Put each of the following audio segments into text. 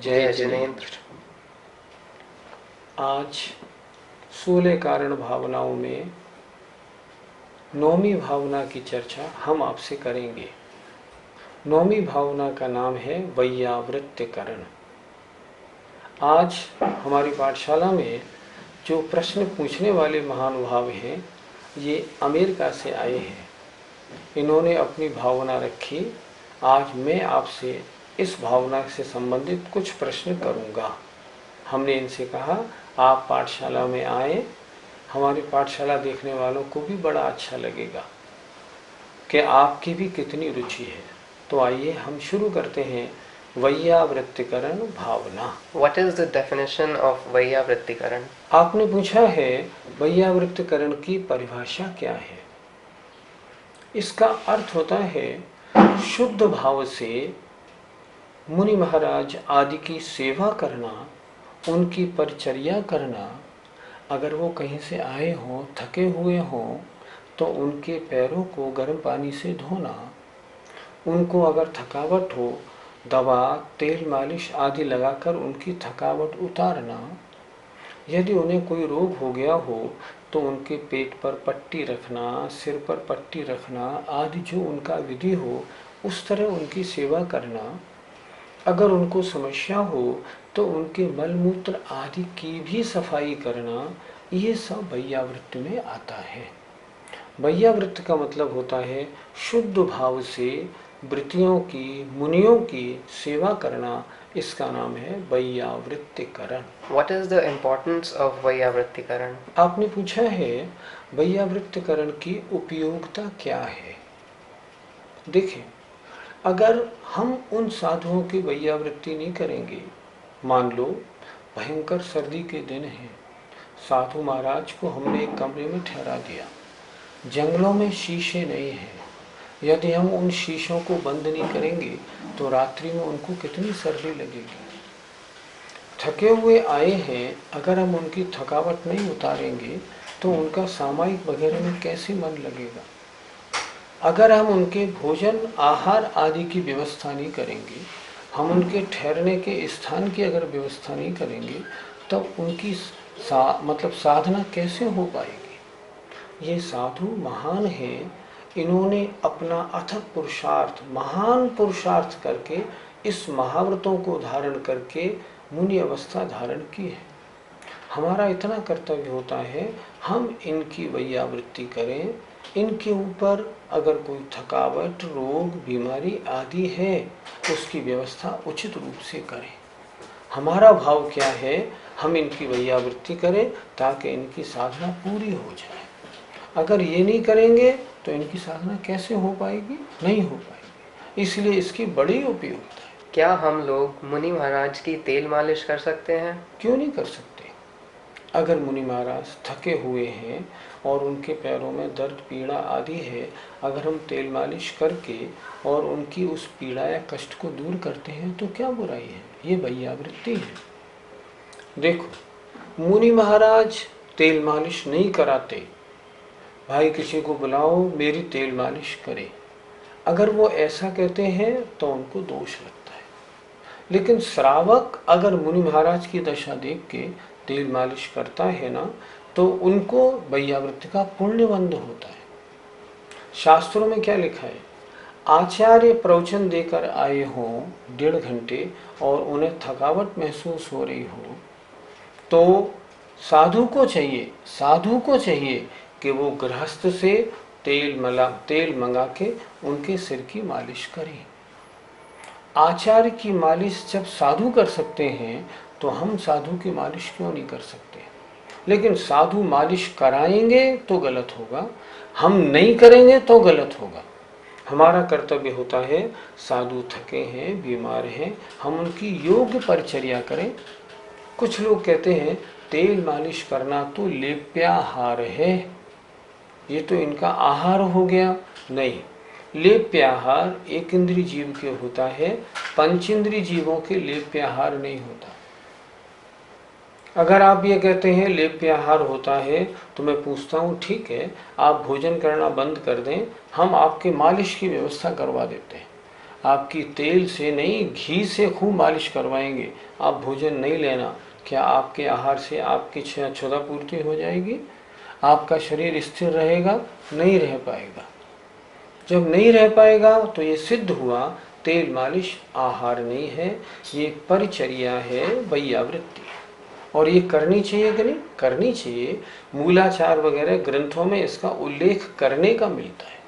जय जिनेंद्र। आज 16 कारण भावनाओं में 9वीं भावना की चर्चा हम आपसे करेंगे। 9वीं भावना का नाम है वैयावृत्तिकरण। आज हमारी पाठशाला में जो प्रश्न पूछने वाले महानुभाव हैं, ये अमेरिका से आए हैं। इन्होंने अपनी भावना रखी। आज मैं आपसे इस भावना से संबंधित कुछ प्रश्न करूंगा। हमने इनसे कहा आप पाठशाला में आए, हमारी पाठशाला देखने वालों को भी बड़ा अच्छा लगेगा कि आपकी भी कितनी रुचि है। तो आइए हम शुरू करते हैं। वैयावृत्तिकरण भावना। What is the definition of वैयावृत्तिकरण? आपने पूछा है वैयावृत्तिकरण की परिभाषा क्या है। इसका अर्थ होता है शुद्ध भाव से मुनि महाराज आदि की सेवा करना, उनकी परिचर्या करना। अगर वो कहीं से आए हों, थके हुए हों, तो उनके पैरों को गर्म पानी से धोना, उनको अगर थकावट हो दवा तेल मालिश आदि लगाकर उनकी थकावट उतारना, यदि उन्हें कोई रोग हो गया हो तो उनके पेट पर पट्टी रखना, सिर पर पट्टी रखना आदि जो उनका विधि हो उस तरह उनकी सेवा करना। अगर उनको समस्या हो तो उनके मलमूत्र आदि की भी सफाई करना, ये सब वैयावृत्ति में आता है। वैयावृत्ति का मतलब होता है शुद्ध भाव से वृत्तियों की, मुनियों की सेवा करना। इसका नाम है वैयावृत्तिकरण। What is the importance of वैयावृत्तिकरण? आपने पूछा है वैयावृत्तिकरण की उपयोगिता क्या है। देखिए, अगर हम उन साधुओं की वैयावृत्ति नहीं करेंगे, मान लो भयंकर सर्दी के दिन हैं, साधु महाराज को हमने एक कमरे में ठहरा दिया, जंगलों में शीशे नहीं हैं, यदि हम उन शीशों को बंद नहीं करेंगे तो रात्रि में उनको कितनी सर्दी लगेगी। थके हुए आए हैं, अगर हम उनकी थकावट नहीं उतारेंगे तो उनका सामायिक वगैरह में कैसे मन लगेगा। अगर हम उनके भोजन आहार आदि की व्यवस्था नहीं करेंगे, हम उनके ठहरने के स्थान की अगर व्यवस्था नहीं करेंगे, तब उनकी साधना कैसे हो पाएगी। ये साधु महान हैं, इन्होंने अपना अथक पुरुषार्थ, महान पुरुषार्थ करके इस महाव्रतों को धारण करके मुनि अवस्था धारण की है। हमारा इतना कर्तव्य होता है हम इनकी वैयावृत्ति करें। इनके ऊपर अगर कोई थकावट, रोग, बीमारी आदि है, उसकी व्यवस्था उचित रूप से करें। हमारा भाव क्या है, हम इनकी वैयावृत्ति करें ताकि इनकी साधना पूरी हो जाए। अगर ये नहीं करेंगे तो इनकी साधना कैसे हो पाएगी, नहीं हो पाएगी। इसलिए इसकी बड़ी उपयोगिता है। क्या हम लोग मुनि महाराज की तेल मालिश कर सकते हैं? क्यों नहीं कर सकते। अगर मुनि महाराज थके हुए हैं और उनके पैरों में दर्द पीड़ा आदि है, अगर हम तेल मालिश करके और उनकी उस पीड़ा या कष्ट को दूर करते हैं तो क्या बुराई है। ये वैयावृत्ति है। देखो, मुनि महाराज तेल मालिश नहीं कराते, भाई किसी को बुलाओ मेरी तेल मालिश करे। अगर वो ऐसा कहते हैं तो उनको दोष लगता है। लेकिन श्रावक अगर मुनि महाराज की दशा देख के तेल मालिश करता है ना, तो उनको वैयावृत्ति का पुण्यबंध होता है। शास्त्रों में क्या लिखा है, आचार्य प्रवचन देकर आए हों 1.5 घंटे और उन्हें थकावट महसूस हो रही हो, तो साधु को चाहिए कि वो गृहस्थ से तेल मंगा के उनके सिर की मालिश करें। आचार्य की मालिश जब साधु कर सकते हैं तो हम साधु की मालिश क्यों नहीं कर सकते। लेकिन साधु मालिश कराएंगे तो गलत होगा, हम नहीं करेंगे तो गलत होगा। हमारा कर्तव्य होता है साधु थके हैं, बीमार हैं, हम उनकी योग्य परिचर्या करें। कुछ लोग कहते हैं तेल मालिश करना तो लेप्याहार है, ये तो इनका आहार हो गया। नहीं, लेप्याहार एक इंद्रिय जीव के होता है, पंचेंद्रिय जीवों के लेप्याहार नहीं होता। अगर आप ये कहते हैं लेप्याहार होता है तो मैं पूछता हूँ ठीक है, आप भोजन करना बंद कर दें, हम आपके मालिश की व्यवस्था करवा देते हैं। आपकी तेल से नहीं, घी से खूब मालिश करवाएंगे। आप भोजन नहीं लेना, क्या आपके आहार से आपकी क्षुधा पूर्ति हो जाएगी? आपका शरीर स्थिर रहेगा? नहीं रह पाएगा। जब नहीं रह पाएगा तो ये सिद्ध हुआ तेल मालिश आहार नहीं है, ये परिचर्या है, वैयावृत्ति। और ये करनी चाहिए कि नहीं? करनी चाहिए। मूलाचार वगैरह ग्रंथों में इसका उल्लेख करने का मिलता है,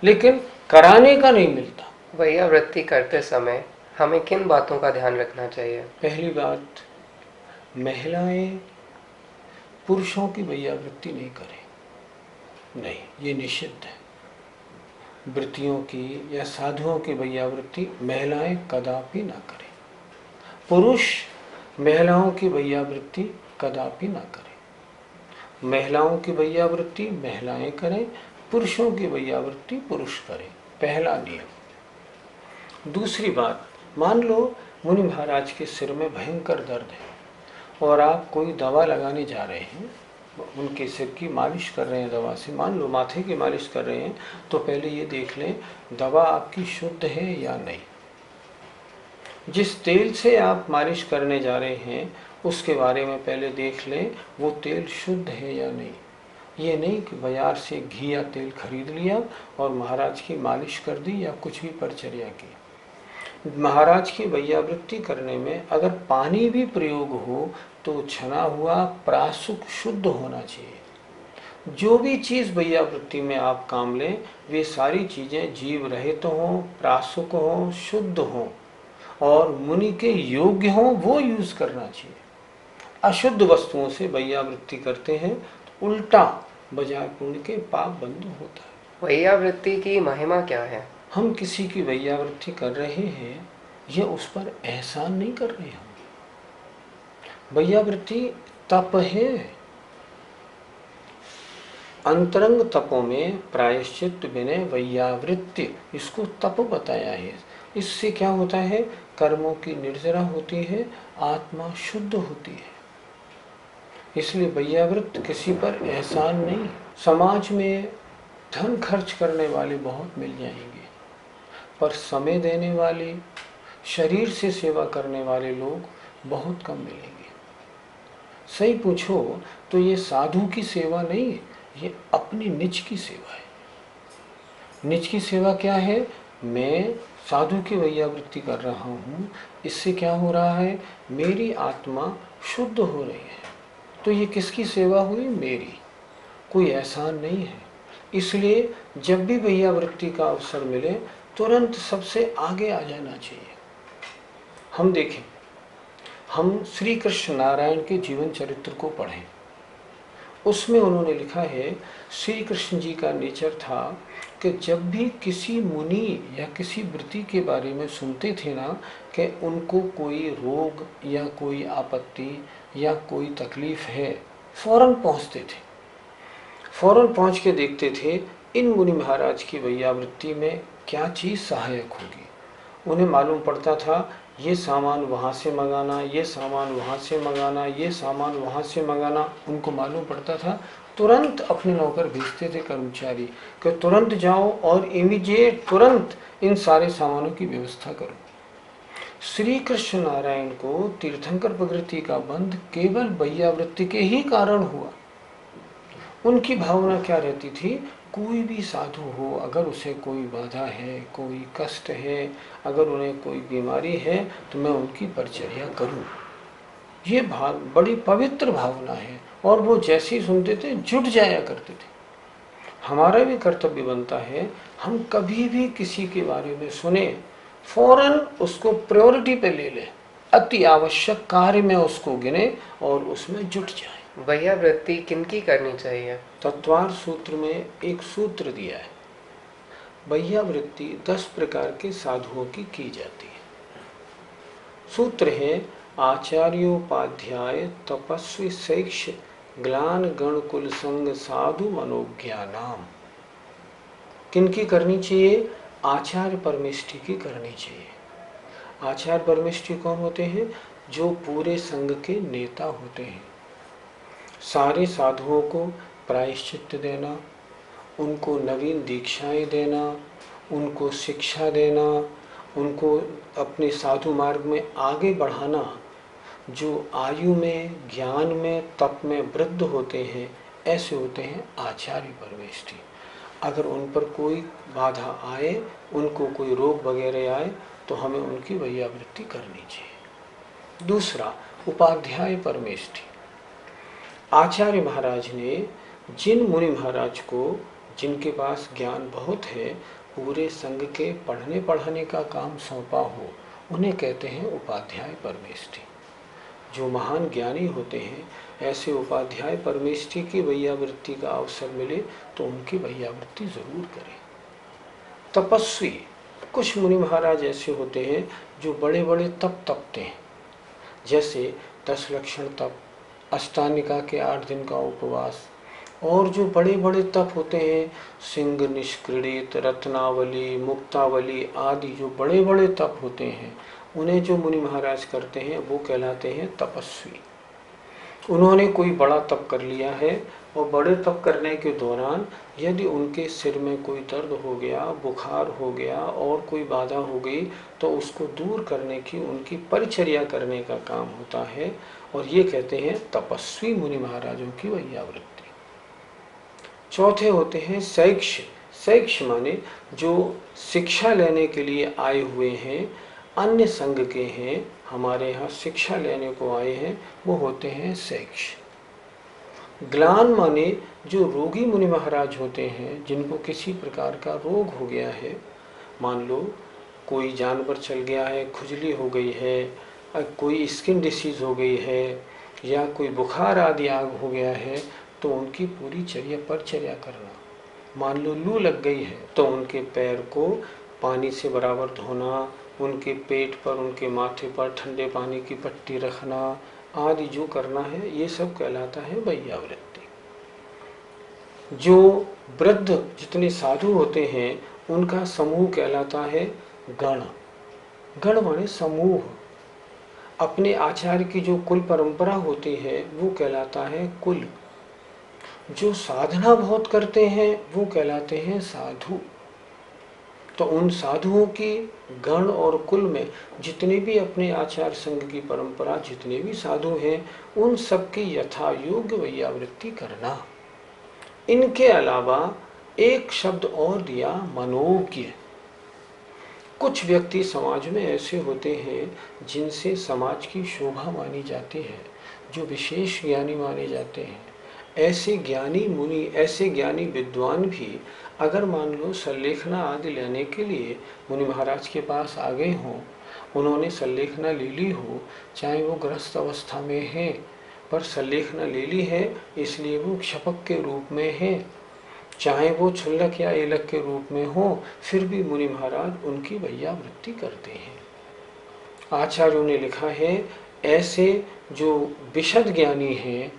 लेकिन कराने का नहीं मिलता। वैयावृत्ति करते समय हमें किन बातों का ध्यान रखना चाहिए? पहली बात, महिलाएं पुरुषों की वैयावृत्ति नहीं करें, नहीं, ये निषिद्ध है। वृत्तियों की या साधुओं की वैयावृत्ति महिलाएं कदापि ना करें। पुरुष महिलाओं की वैयावृत्ति कदापि ना करें। महिलाओं की वैयावृत्ति महिलाएं करें, पुरुषों की वैयावृत्ति पुरुष करें, पहला नियम। दूसरी बात, मान लो मुनि महाराज के सिर में भयंकर दर्द है और आप कोई दवा लगाने जा रहे हैं, उनके सिर की मालिश कर रहे हैं दवा से, मान लो माथे की मालिश कर रहे हैं, तो पहले ये देख लें दवा आपकी शुद्ध है या नहीं। जिस तेल से आप मालिश करने जा रहे हैं उसके बारे में पहले देख लें वो तेल शुद्ध है या नहीं। ये नहीं कि बाजार से घी या तेल खरीद लिया और महाराज की मालिश कर दी या कुछ भी परिचर्या की। महाराज की वैयावृत्ति करने में अगर पानी भी प्रयोग हो तो छना हुआ प्रासुक शुद्ध होना चाहिए। जो भी चीज़ वैयावृत्ति में आप काम लें वे सारी चीज़ें जीव रहित हों, प्रासुक हों, शुद्ध हों और मुनि के योग्य हों, वो यूज करना चाहिए। अशुद्ध वस्तुओं से वैयावृत्ति करते हैं तो उल्टा बजाय पुण्य के पाप बंद होता है। वैयावृत्ति की महिमा क्या है? हम किसी की वैयावृत्ति कर रहे हैं, ये उस पर एहसान नहीं कर रहे हम। वैयावृत्ति तप है। अंतरंग तपों में प्रायश्चित विनय वैयावृत्ति, इसको तप बताया है। इससे क्या होता है? कर्मों की निर्जरा होती है, आत्मा शुद्ध होती है। इसलिए वैयावृत्त किसी पर एहसान नहीं। समाज में धन खर्च करने वाले बहुत मिल जाएंगे, पर समय देने वाले, शरीर से सेवा करने वाले लोग बहुत कम मिलेंगे। सही पूछो तो ये साधु की सेवा नहीं है, ये अपनी निज की सेवा है। निज की सेवा क्या है? मैं साधु की वैयावृत्ति कर रहा हूँ, इससे क्या हो रहा है? मेरी आत्मा शुद्ध हो रही है। तो ये किसकी सेवा हुई? मेरी। कोई एहसान नहीं है। इसलिए जब भी वैयावृत्ति का अवसर मिले तुरंत सबसे आगे आ जाना चाहिए। हम देखें, हम श्री कृष्ण नारायण के जीवन चरित्र को पढ़ें, उसमें उन्होंने लिखा है श्री कृष्ण जी का नेचर था कि जब भी किसी मुनि या किसी वृत्ति के बारे में सुनते थे ना कि उनको कोई रोग या कोई आपत्ति या कोई तकलीफ है, फौरन पहुंचते थे। फौरन पहुंच के देखते थे इन मुनि महाराज की वैयावृत्ति में क्या चीज़ सहायक होगी। उन्हें मालूम पड़ता था ये सामान वहाँ से मंगाना, ये सामान वहाँ से मंगाना, ये सामान वहाँ से मंगाना, उनको मालूम पड़ता था। तुरंत अपने नौकर भेजते थे कर्मचारी कि तुरंत जाओ और इमीडिएट तुरंत इन सारे सामानों की व्यवस्था करो। श्री कृष्ण नारायण को तीर्थंकर प्रवृत्ति का बंध केवल वैयावृत्ति के ही कारण हुआ। उनकी भावना क्या रहती थी? कोई भी साधु हो, अगर उसे कोई बाधा है, कोई कष्ट है, अगर उन्हें कोई बीमारी है तो मैं उनकी परिचर्या करूं। ये बड़ी पवित्र भावना है और वो जैसे ही सुनते थे जुट जाया करते थे। हमारा भी कर्तव्य बनता है, हम कभी भी किसी के बारे में सुने फौरन उसको प्रायोरिटी पे ले लें, अति आवश्यक कार्य में उसको गिने और उसमें जुट जाए। वैयावृत्ति किनकी करनी चाहिए? तत्वार सूत्र में एक सूत्र दिया है, वैयावृत्ति 10 प्रकार के साधुओं की जाती है। सूत्र है आचार्योपाध्याय तपस्वी शैक्ष ग्लान गण कुल संग साधु मनोज्ञानाम। किनकी करनी चाहिए? आचार्य परमेष्ठी की करनी चाहिए। आचार्य परमेष्ठी कौन होते हैं? जो पूरे संघ के नेता होते हैं। सारे साधुओं को प्रायश्चित देना, उनको नवीन दीक्षाएं देना, उनको शिक्षा देना उनको अपने साधु मार्ग में आगे बढ़ाना, जो आयु में, ज्ञान में, तप में वृद्ध होते हैं, ऐसे होते हैं आचार्य परमेष्ठी। अगर उन पर कोई बाधा आए, उनको कोई रोग वगैरह आए, तो हमें उनकी वैयावृत्ति करनी चाहिए। दूसरा, उपाध्याय परमेष्ठी। आचार्य महाराज ने जिन मुनि महाराज को, जिनके पास ज्ञान बहुत है, पूरे संघ के पढ़ने पढ़ाने का काम सौंपा हो, उन्हें कहते हैं उपाध्याय परमेष्ठी। जो महान ज्ञानी होते हैं, ऐसे उपाध्याय परमेष्ठी की वैयावृत्ति का अवसर मिले तो उनकी वैयावृत्ति जरूर करें। तपस्वी, कुछ मुनि महाराज ऐसे होते हैं जो बड़े बड़े तप तपते हैं, जैसे 10 लक्षण तप, अष्टानिका के 8 दिन का उपवास, और जो बड़े बड़े तप होते हैं, सिंह निष्क्रीडित, रत्नावली, मुक्तावली आदि जो बड़े बड़े तप होते हैं, उन्हें जो मुनि महाराज करते हैं वो कहलाते हैं तपस्वी। उन्होंने कोई बड़ा तप कर लिया है और बड़े तप करने के दौरान यदि उनके सिर में कोई दर्द हो गया, बुखार हो गया और कोई बाधा हो गई, तो उसको दूर करने की, उनकी परिचर्या करने का काम होता है, और ये कहते हैं तपस्वी मुनि महाराजों की वैयावृत्ति। चौथे होते हैं शैक्ष। शैक्ष माने जो शिक्षा लेने के लिए आए हुए हैं, अन्य संघ के हैं, हमारे यहाँ शिक्षा लेने को आए हैं, वो होते हैं शैक्ष। ग्लान माने जो रोगी मुनि महाराज होते हैं, जिनको किसी प्रकार का रोग हो गया है, मान लो कोई जानवर चल गया है, खुजली हो गई है, कोई स्किन डिसीज हो गई है, या कोई बुखार आदि आग हो गया है, तो उनकी पूरी परिचर्या करना। मान लो लू लग गई है तो उनके पैर को पानी से बराबर धोना, उनके पेट पर, उनके माथे पर ठंडे पानी की पट्टी रखना आदि जो करना है, ये सब कहलाता है वैयावृत्ति। जो वृद्ध जितने साधु होते हैं, उनका समूह कहलाता है गण। गण माने समूह। अपने आचार्य की जो कुल परंपरा होती है वो कहलाता है कुल। जो साधना बहुत करते हैं वो कहलाते हैं साधु। तो उन साधुओं की गण और कुल में जितने भी अपने आचार संघ की परंपरा, जितने भी साधु हैं, उन सबकी यथा योग्य वैयावृत्ति करना। इनके अलावा एक शब्द और दिया, मनोज्ञ। कुछ व्यक्ति समाज में ऐसे होते हैं जिनसे समाज की शोभा मानी जाती है, जो विशेष ज्ञानी माने जाते हैं। ऐसे ज्ञानी मुनि, ऐसे ज्ञानी विद्वान भी अगर मान लो संलेखना आदि लेने के लिए मुनि महाराज के पास आ गए हों, उन्होंने संलेखना ले ली हो, चाहे वो गृहस्थ अवस्था में है, पर संलेखना ले ली है इसलिए वो क्षपक के रूप में है, चाहे वो छुल्लक या एलक के रूप में हो, फिर भी मुनि महाराज उनकी वैयावृत्ति करते हैं। आचार्यों ने लिखा है, ऐसे जो विशद ज्ञानी हैं,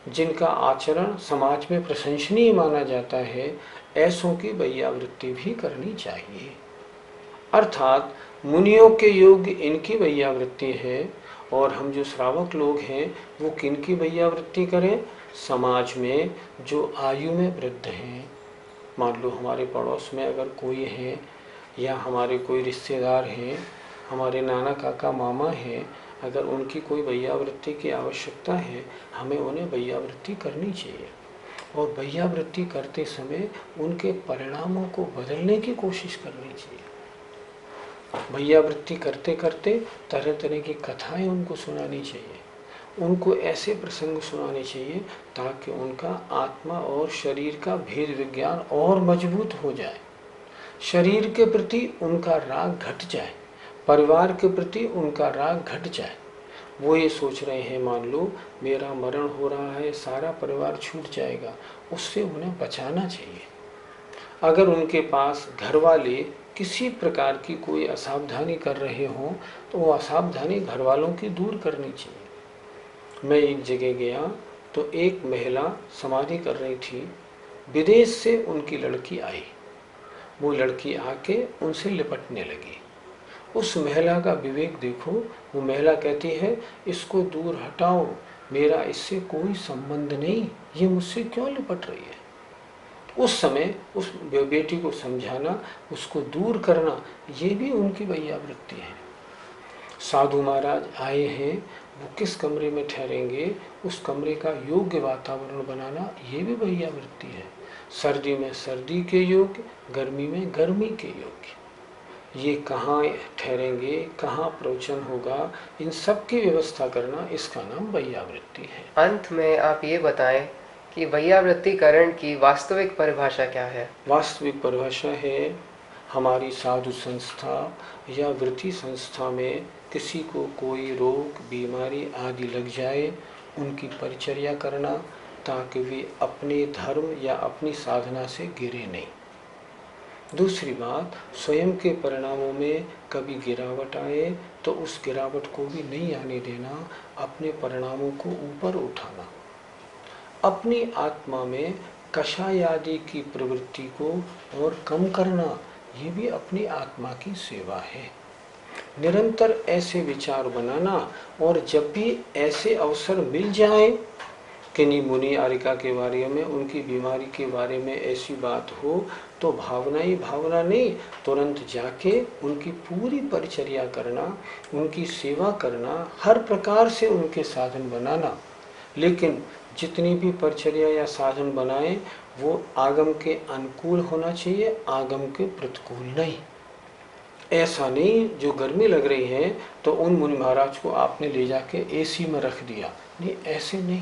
जिनका आचरण समाज में प्रशंसनीय माना जाता है, ऐसों की वैयावृत्ति भी करनी चाहिए। अर्थात मुनियों के योग्य इनकी वैयावृत्ति है, और हम जो श्रावक लोग हैं वो किनकी वैयावृत्ति करें? समाज में जो आयु में वृद्ध हैं, मान लो हमारे पड़ोस में अगर कोई है, या हमारे कोई रिश्तेदार हैं, हमारे नाना काका मामा हैं, अगर उनकी कोई वैयावृत्ति की आवश्यकता है, हमें उन्हें वैयावृत्ति करनी चाहिए। और वैयावृत्ति करते समय उनके परिणामों को बदलने की कोशिश करनी चाहिए। वैयावृत्ति करते करते तरह तरह की कथाएं उनको सुनानी चाहिए, उनको ऐसे प्रसंग सुनाने चाहिए ताकि उनका आत्मा और शरीर का भेद विज्ञान और मजबूत हो जाए, शरीर के प्रति उनका राग घट जाए, परिवार के प्रति उनका राग घट जाए। वो ये सोच रहे हैं, मान लो मेरा मरण हो रहा है, सारा परिवार छूट जाएगा, उससे उन्हें बचाना चाहिए। अगर उनके पास घर वाले किसी प्रकार की कोई असावधानी कर रहे हों, तो वो असावधानी घर वालों की दूर करनी चाहिए। मैं एक जगह गया तो एक महिला समाधि कर रही थी, विदेश से उनकी लड़की आई, वो लड़की आके उनसे लिपटने लगी। उस महिला का विवेक देखो, वो महिला कहती है, इसको दूर हटाओ, मेरा इससे कोई संबंध नहीं, ये मुझसे क्यों लिपट रही है। उस समय उस बेटी को समझाना, उसको दूर करना, ये भी उनकी वैयावृत्ति है। साधु महाराज आए हैं, वो किस कमरे में ठहरेंगे, उस कमरे का योग्य वातावरण बनाना, ये भी वैयावृत्ति है। सर्दी में सर्दी के योग्य, गर्मी में गर्मी के योग्य, ये कहाँ ठहरेंगे, कहाँ प्रवचन होगा, इन सब की व्यवस्था करना, इसका नाम वैयावृत्ति है। अंत में आप ये बताएं कि वैयावृत्तिकरण की वास्तविक परिभाषा क्या है? वास्तविक परिभाषा है, हमारी साधु संस्था या वृत्ति संस्था में किसी को कोई रोग, बीमारी आदि लग जाए, उनकी परिचर्या करना, ताकि वे अपने धर्म या अपनी साधना से गिरे नहीं। दूसरी बात, स्वयं के परिणामों में कभी गिरावट आए तो उस गिरावट को भी नहीं आने देना, अपने परिणामों को ऊपर उठाना। अपनी आत्मा में कषाय आदि की प्रवृत्ति को और कम करना, ये भी अपनी आत्मा की सेवा है। निरंतर ऐसे विचार बनाना, और जब भी ऐसे अवसर मिल जाए, किन्हीं मुनि आरिका के बारे में, उनकी बीमारी के बारे में ऐसी बात हो, तो भावना ही भावना नहीं, तुरंत जाके उनकी पूरी परिचर्या करना, उनकी सेवा करना, हर प्रकार से उनके साधन बनाना। लेकिन जितनी भी परिचर्या या साधन बनाए, वो आगम के अनुकूल होना चाहिए, आगम के प्रतिकूल नहीं। ऐसा नहीं जो गर्मी लग रही है तो उन मुनि महाराज को आपने ले जाके एसी में रख दिया, नहीं, ऐसे नहीं।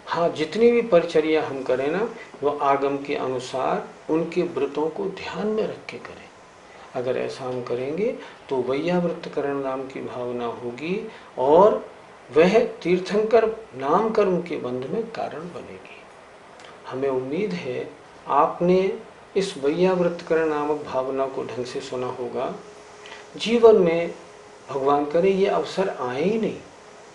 हाँ, जितनी भी परिचर्या हम करें ना, वो आगम के अनुसार उनके व्रतों को ध्यान में रख के करें। अगर ऐसा हम करेंगे तो वैयावृत्तिकरण नाम की भावना होगी, और वह तीर्थंकर नाम कर्म के बंध में कारण बनेगी। हमें उम्मीद है आपने इस वैयावृत्तिकरण नामक भावना को ढंग से सुना होगा। जीवन में भगवान करे ये अवसर आए ही नहीं,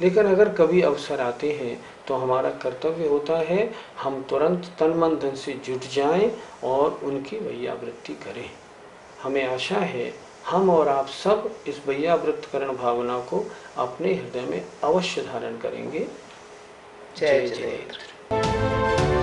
लेकिन अगर कभी अवसर आते हैं तो हमारा कर्तव्य होता है हम तुरंत तन मन धन से जुट जाएं और उनकी वैयावृत्ति करें। हमें आशा है हम और आप सब इस वैयावृत्तिकरण भावना को अपने हृदय में अवश्य धारण करेंगे। जय जिनेंद्र।